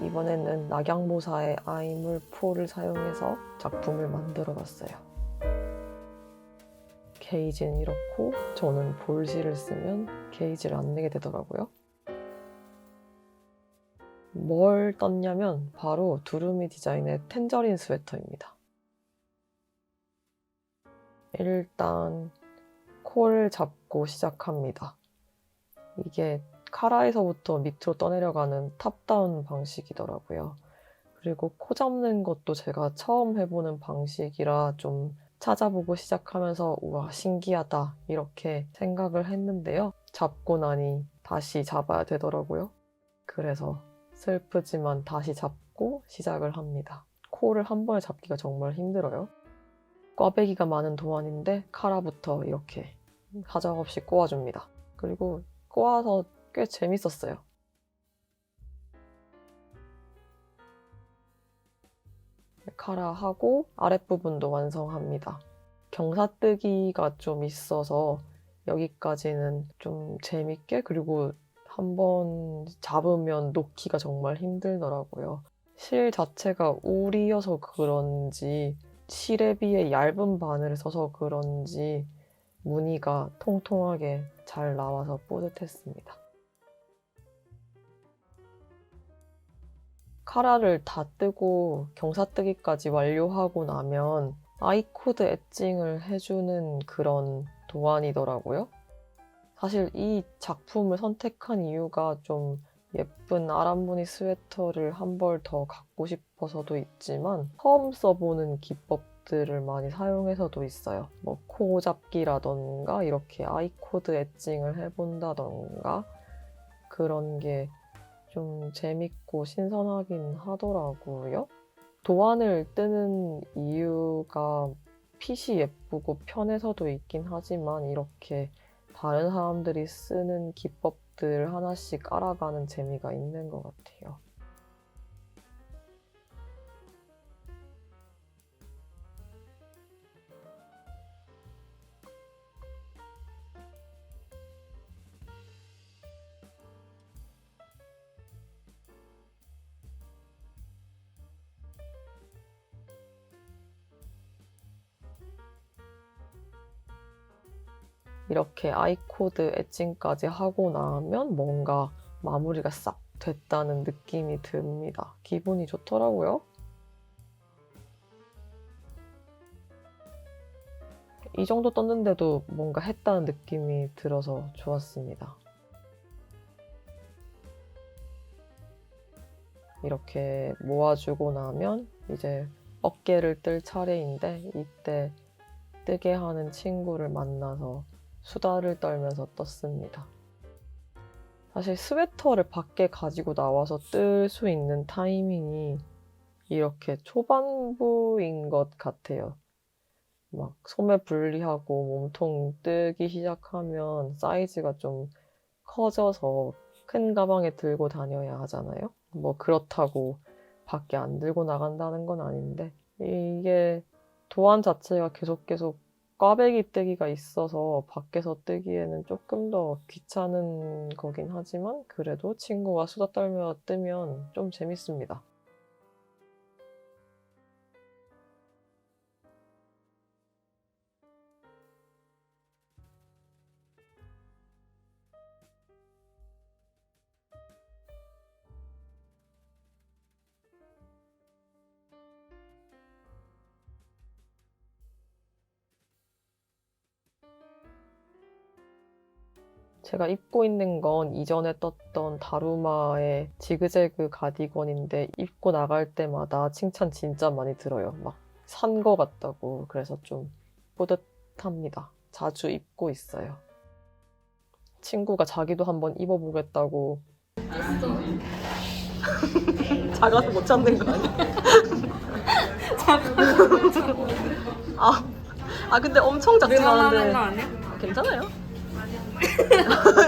이번에는 낙양모사의 아이물4를 사용해서 작품을 만들어 봤어요. 게이지는 이렇고 저는 볼실을 쓰면 게이지를 안 내게 되더라고요. 뭘 떴냐면 바로 두루미 디자인의 텐저린 스웨터입니다. 일단 코를 잡고 시작합니다. 이게 카라에서부터 밑으로 떠내려가는 탑다운 방식이더라고요. 그리고 코 잡는 것도 제가 처음 해보는 방식이라 좀 찾아보고 시작하면서 우와 신기하다 이렇게 생각을 했는데요. 잡고 나니 다시 잡아야 되더라고요. 그래서 슬프지만 다시 잡고 시작을 합니다. 코를 한 번에 잡기가 정말 힘들어요. 꽈배기가 많은 도안인데 카라부터 이렇게 사정없이 꼬아줍니다. 그리고 꼬아서 꽤 재밌었어요. 카라 하고 아랫부분도 완성합니다. 경사뜨기가 좀 있어서 여기까지는 좀 재밌게 그리고 한번 잡으면 놓기가 정말 힘들더라고요. 실 자체가 울이어서 그런지 실에 비해 얇은 바늘을 써서 그런지 무늬가 통통하게 잘 나와서 뿌듯했습니다. 카라를 다 뜨고 경사뜨기까지 완료하고 나면 아이코드 엣징을 해주는 그런 도안이더라고요. 사실 이 작품을 선택한 이유가 좀 예쁜 아람무늬 스웨터를 한 벌 더 갖고 싶어서도 있지만 처음 써보는 기법들을 많이 사용해서도 있어요. 뭐 코 잡기라던가 이렇게 아이코드 엣징을 해본다던가 그런 게 좀 재밌고 신선하긴 하더라고요. 도안을 뜨는 이유가 핏이 예쁘고 편해서도 있긴 하지만 이렇게 다른 사람들이 쓰는 기법들 하나씩 알아가는 재미가 있는 것 같아요. 이렇게 아이코드 엣징까지 하고 나면 뭔가 마무리가 싹 됐다는 느낌이 듭니다. 기분이 좋더라고요. 이 정도 떴는데도 뭔가 했다는 느낌이 들어서 좋았습니다. 이렇게 모아주고 나면 이제 어깨를 뜰 차례인데 이때 뜨게 하는 친구를 만나서 수다를 떨면서 떴습니다. 사실 스웨터를 밖에 가지고 나와서 뜰 수 있는 타이밍이 이렇게 초반부인 것 같아요. 막 소매 분리하고 몸통 뜨기 시작하면 사이즈가 좀 커져서 큰 가방에 들고 다녀야 하잖아요. 뭐 그렇다고 밖에 안 들고 나간다는 건 아닌데 이게 도안 자체가 계속 꽈배기 뜨기가 있어서 밖에서 뜨기에는 조금 더 귀찮은 거긴 하지만 그래도 친구와 수다 떨며 뜨면 좀 재밌습니다. 제가 입고 있는 건 이전에 떴던 다루마의 지그재그 가디건인데 입고 나갈 때마다 칭찬 진짜 많이 들어요. 막 산 거 같다고. 그래서 좀 뿌듯합니다. 자주 입고 있어요. 친구가 자기도 한번 입어보겠다고. 작아서 못 찾는 거 아니야? 근데 엄청 작진 내가 하는 않은데 거 아니야? 괜찮아요?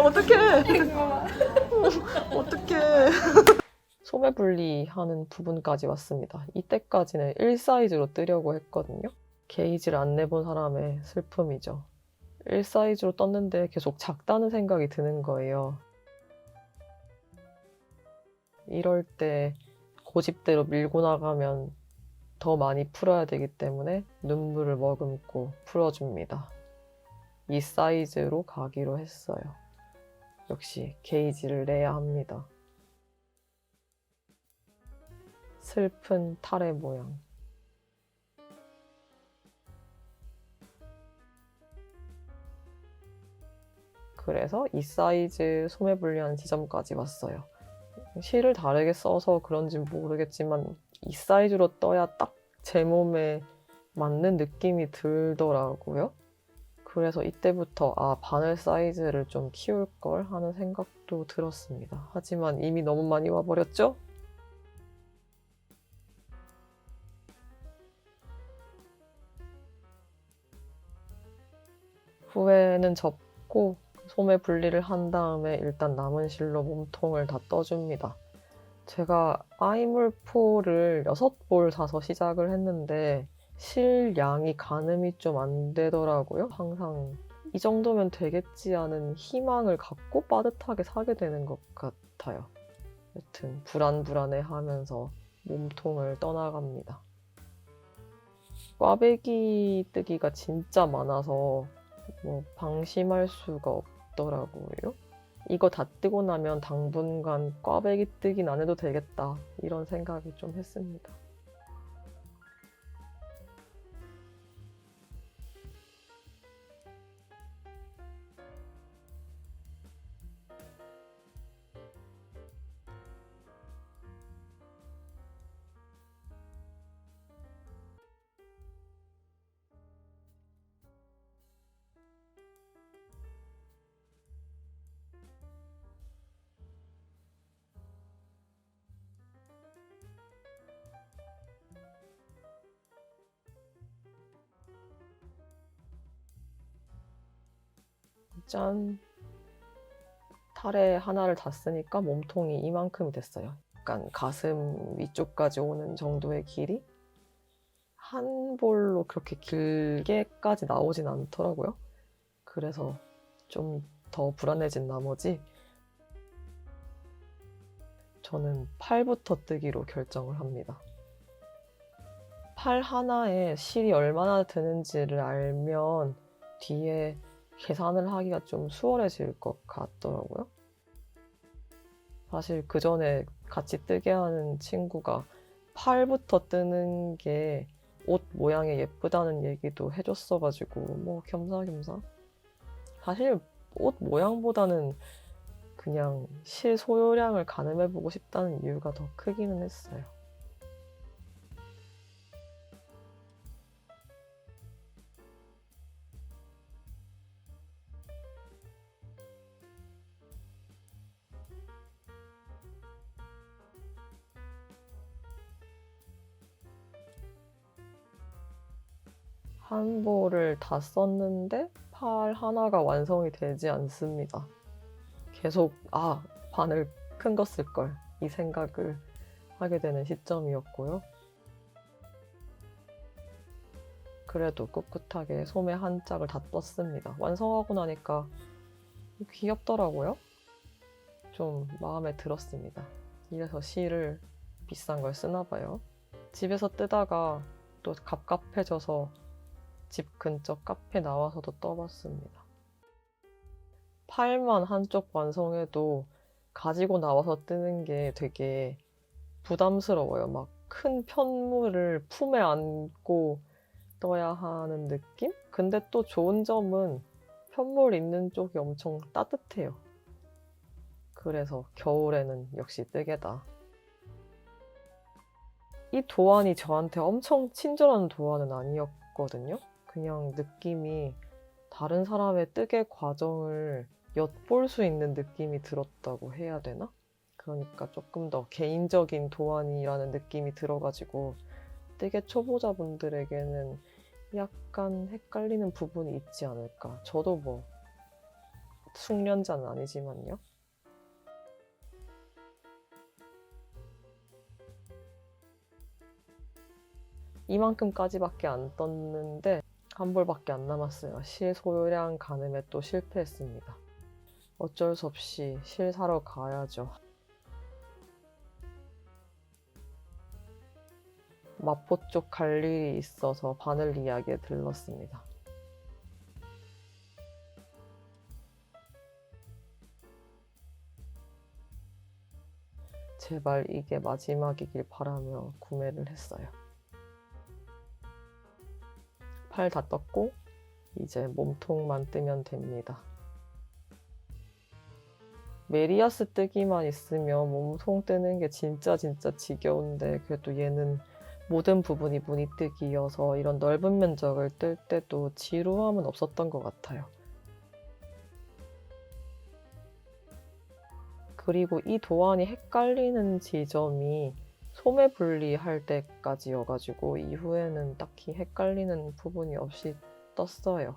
어떡해. 어떡해. 소매 분리하는 부분까지 왔습니다. 이때까지는 1 사이즈로 뜨려고 했거든요. 게이지를 안 내본 사람의 슬픔이죠. 1 사이즈로 떴는데 계속 작다는 생각이 드는 거예요. 이럴 때 고집대로 밀고 나가면 더 많이 풀어야 되기 때문에 눈물을 머금고 풀어줍니다. 이 사이즈로 가기로 했어요. 역시 게이지를 내야 합니다. 슬픈 탈의 모양. 그래서 이 사이즈 소매분리한 지점까지 왔어요. 실을 다르게 써서 그런지 모르겠지만 이 사이즈로 떠야 딱 제 몸에 맞는 느낌이 들더라고요. 그래서 이때부터 바늘 사이즈를 좀 키울 걸 하는 생각도 들었습니다. 하지만 이미 너무 많이 와버렸죠? 후에는 접고 소매 분리를 한 다음에 일단 남은 실로 몸통을 다 떠줍니다. 제가 아이물포를 6볼 사서 시작을 했는데 실 양이 가늠이 좀 안 되더라고요. 항상 이 정도면 되겠지 하는 희망을 갖고 빠듯하게 사게 되는 것 같아요. 여튼 불안불안해 하면서 몸통을 떠나갑니다. 꽈배기 뜨기가 진짜 많아서 방심할 수가 없더라고요. 이거 다 뜨고 나면 당분간 꽈배기 뜨기는 안 해도 되겠다 이런 생각이 좀 했습니다. 짠! 탈에 하나를 다 쓰니까 몸통이 이만큼이 됐어요. 약간 가슴 위쪽까지 오는 정도의 길이? 한 볼로 그렇게 길게까지 나오진 않더라고요. 그래서 좀 더 불안해진 나머지 저는 팔부터 뜨기로 결정을 합니다. 팔 하나에 실이 얼마나 드는지를 알면 뒤에 계산을 하기가 좀 수월해질 것 같더라고요. 사실 그 전에 같이 뜨게 하는 친구가 팔부터 뜨는 게 옷 모양이 예쁘다는 얘기도 해줬어가지고 겸사겸사. 사실 옷 모양보다는 그냥 실 소요량을 가늠해보고 싶다는 이유가 더 크기는 했어요. 한 볼을 다 썼는데 팔 하나가 완성이 되지 않습니다. 계속 바늘 큰 거 쓸걸 이 생각을 하게 되는 시점이었고요. 그래도 꿋꿋하게 소매 한 짝을 다 떴습니다. 완성하고 나니까 귀엽더라고요. 좀 마음에 들었습니다. 이래서 실을 비싼 걸 쓰나 봐요. 집에서 뜨다가 또 갑갑해져서 집 근처 카페 나와서도 떠봤습니다. 팔만 한쪽 완성해도 가지고 나와서 뜨는 게 되게 부담스러워요. 막 큰 편물을 품에 안고 떠야 하는 느낌? 근데 또 좋은 점은 편물 있는 쪽이 엄청 따뜻해요. 그래서 겨울에는 역시 뜨개다. 이 도안이 저한테 엄청 친절한 도안은 아니었거든요. 그냥 느낌이 다른 사람의 뜨개 과정을 엿볼 수 있는 느낌이 들었다고 해야 되나? 그러니까 조금 더 개인적인 도안이라는 느낌이 들어가지고 뜨개 초보자분들에게는 약간 헷갈리는 부분이 있지 않을까. 저도 숙련자는 아니지만요. 이만큼까지밖에 안 떴는데 한 볼밖에 안 남았어요. 실 소요량 가늠에 또 실패했습니다. 어쩔 수 없이 실 사러 가야죠. 마포 쪽 갈 일이 있어서 바늘 이야기에 들렀습니다. 제발 이게 마지막이길 바라며 구매를 했어요. 팔 다 떴고 이제 몸통만 뜨면 됩니다. 메리아스 뜨기만 있으면 몸통 뜨는 게 진짜 지겨운데 그래도 얘는 모든 부분이 무늬 뜨기여서 이런 넓은 면적을 뜰 때도 지루함은 없었던 것 같아요. 그리고 이 도안이 헷갈리는 지점이 소매 분리할 때까지여가지고 이후에는 딱히 헷갈리는 부분이 없이 떴어요.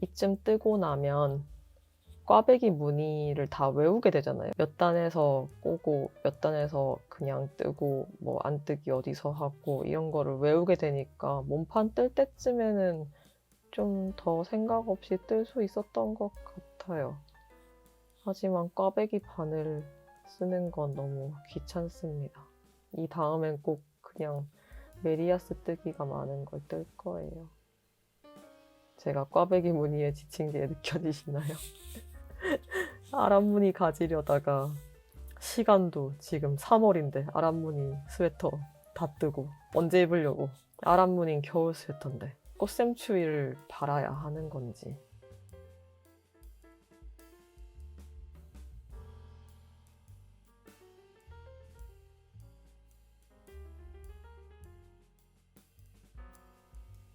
이쯤 뜨고 나면 꽈배기 무늬를 다 외우게 되잖아요. 몇 단에서 꼬고 몇 단에서 그냥 뜨고 뭐 안 뜨기 어디서 하고 이런 거를 외우게 되니까 몸판 뜰 때쯤에는 좀 더 생각 없이 뜰 수 있었던 것 같아요. 하지만 꽈배기 바늘 쓰는 건 너무 귀찮습니다. 이 다음엔 꼭 그냥 메리아스 뜨기가 많은 걸 뜰 거예요. 제가 꽈배기 무늬에 지친 게 느껴지시나요? 아랍무늬 가지려다가 시간도 지금 3월인데 아랍무늬 스웨터 다 뜨고 언제 입으려고. 아랍무늬는 겨울 스웨터인데 꽃샘추위를 바라야 하는 건지.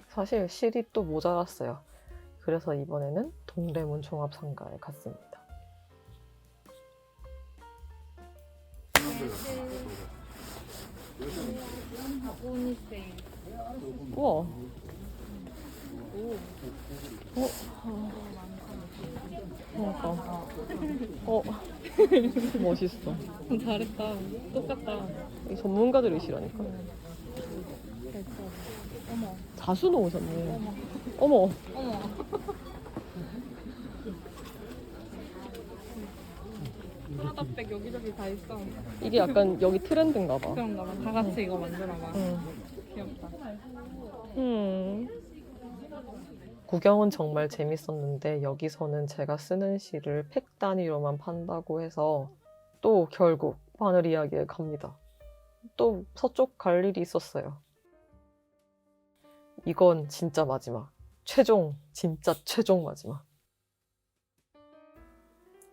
사실 실이 또 모자랐어요. 그래서 이번에는 동대문 종합상가에 갔습니다. 우와. 그러니까. 멋있어. 잘했다. 똑같다. 이 전문가들이시라니까. 어머. 자수노 오셨네. 어머. 어머. 프라다백 여기저기 다 있어. 이게 약간 여기 트렌드인가 봐. 그런가 봐. 다 같이 이거 만들어봐. 응. 귀엽다. 구경은 정말 재밌었는데 여기서는 제가 쓰는 시를 팩 단위로만 판다고 해서 또 결국 바늘 이야기에 갑니다. 또 서쪽 갈 일이 있었어요. 이건 진짜 마지막. 진짜 최종 마지막.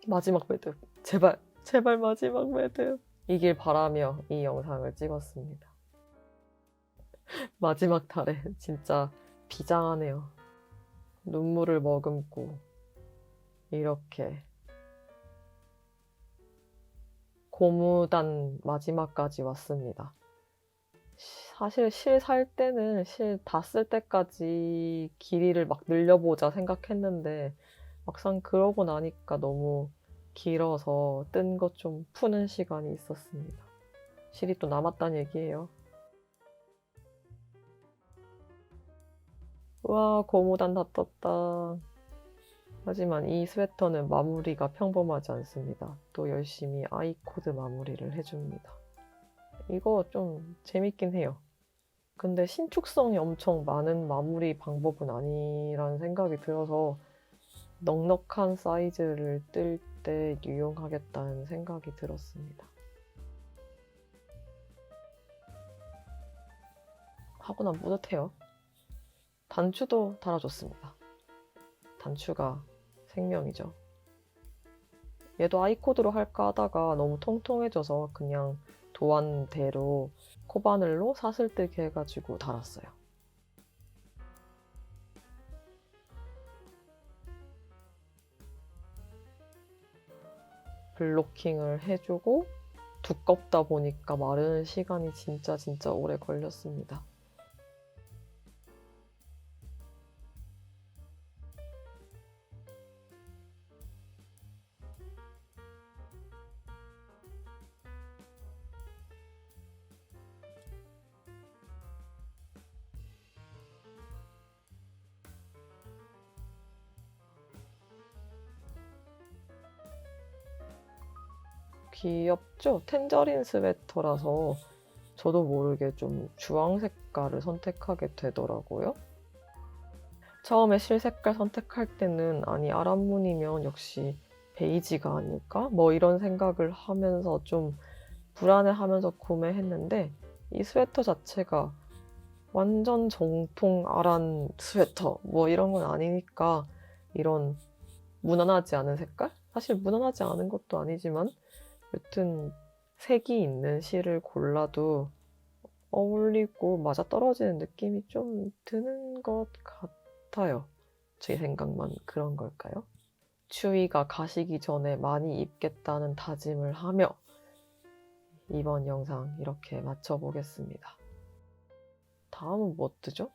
마지막 매듭. 제발 마지막 매듭. 이길 바라며 이 영상을 찍었습니다. 마지막 달에 진짜 비장하네요. 눈물을 머금고 이렇게 고무단 마지막까지 왔습니다. 사실 실 살 때는 실 다 쓸 때까지 길이를 막 늘려보자 생각했는데 막상 그러고 나니까 너무 길어서 뜬 것 좀 푸는 시간이 있었습니다. 실이 또 남았다는 얘기예요. 와, 고무단 다 떴다. 하지만 이 스웨터는 마무리가 평범하지 않습니다. 또 열심히 아이코드 마무리를 해줍니다. 이거 좀 재밌긴 해요. 근데 신축성이 엄청 많은 마무리 방법은 아니라는 생각이 들어서 넉넉한 사이즈를 뜰 때 유용하겠다는 생각이 들었습니다. 하고 난 뿌듯해요. 단추도 달아줬습니다. 단추가 생명이죠. 얘도 아이코드로 할까 하다가 너무 통통해져서 그냥 도안대로 코바늘로 사슬뜨기 해가지고 달았어요. 블로킹을 해주고 두껍다 보니까 마르는 시간이 진짜 오래 걸렸습니다. 귀엽죠? 텐저린 스웨터라서 저도 모르게 좀 주황 색깔을 선택하게 되더라고요. 처음에 실 색깔 선택할 때는 아니 아랍무늬면 역시 베이지가 아닐까? 뭐 이런 생각을 하면서 좀 불안해하면서 구매했는데 이 스웨터 자체가 완전 정통 아란 스웨터 뭐 이런 건 아니니까 이런 무난하지 않은 색깔? 사실 무난하지 않은 것도 아니지만 여튼 색이 있는 실을 골라도 어울리고 맞아떨어지는 느낌이 좀 드는 것 같아요. 제 생각만 그런 걸까요? 추위가 가시기 전에 많이 입겠다는 다짐을 하며 이번 영상 이렇게 마쳐보겠습니다. 다음은 뭐 뜨죠?